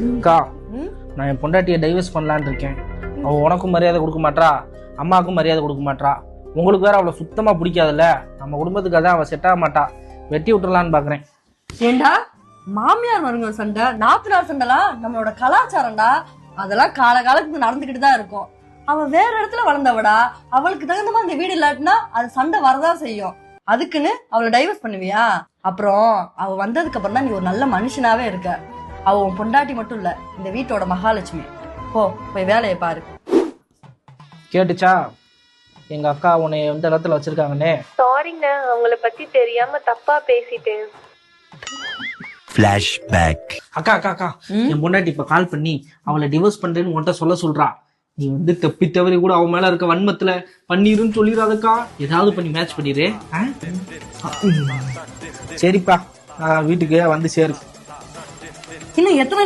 அக்கா, நான் என் பொண்டாட்டியை டைவர்ஸ் பண்ணலான்னு இருக்கேன். அவள் உனக்கும் மரியாதை கொடுக்க மாட்டா, அம்மாவுக்கும் மரியாதை கொடுக்க மாட்டா. உங்களுக்கு வேற அவளை சுத்தமாக பிடிக்காதுல்ல. நம்ம குடும்பத்துக்கு அதான் அவள் செட் ஆக மாட்டா. வெட்டி விட்டுறலான்னு பார்க்குறேன். ஏண்டா மாமியார் மருமக சண்டை, நாத்தனார் சண்டைலாம் நம்மளோட கலாச்சாரம்டா. அதெல்லாம் காலத்துக்கு நடந்துகிட்டு தான் இருக்கும். அவ வேற இடத்துல வளர்ந்தவடா. அவளுக்கு தகுந்த மாதிரி இந்த வீடு இல்லாட்டினா அது சண்டை வரதான் செய்யும். அதுக்குன்னு அவளை டைவர்ஸ் பண்ணுவியா? அப்புறம் அவ வந்ததுக்கு அப்புறம் தான் நீ ஒரு நல்ல மனுஷனாவே இருக்க. அவ உன் பொண்டாட்டி மட்டும் இல்ல, இந்த வீட்டோட மகாலட்சுமி. போய் வேலையை பாரு. கேட்டுச்சா? எங்க அக்கா உன்னை எந்த இடத்துல வச்சிருக்காங்கன்னே. சாரிங்க, அவங்கள பத்தி தெரியாம தப்பா பேசிட்டேன். ஃபிளாஷ்பேக். அக்கா அக்கா அக்கா, என் பொண்டாட்டி இப்ப கால் பண்ணி அவளை டிவோர்ஸ் பண்றேன்னு உன்கிட்ட சொல்றா. நீ தப்பி தவறி கூட அவன் மேல இருக்க வன்மத்துல பண்ணிருன்னு சொல்லிடாதக்கா. ஏதாவது பண்ணி மேட்ச் பண்ணிடு. சரிப்பா, வீட்டுக்கு வந்து சேரு. இன்னும் எத்தனை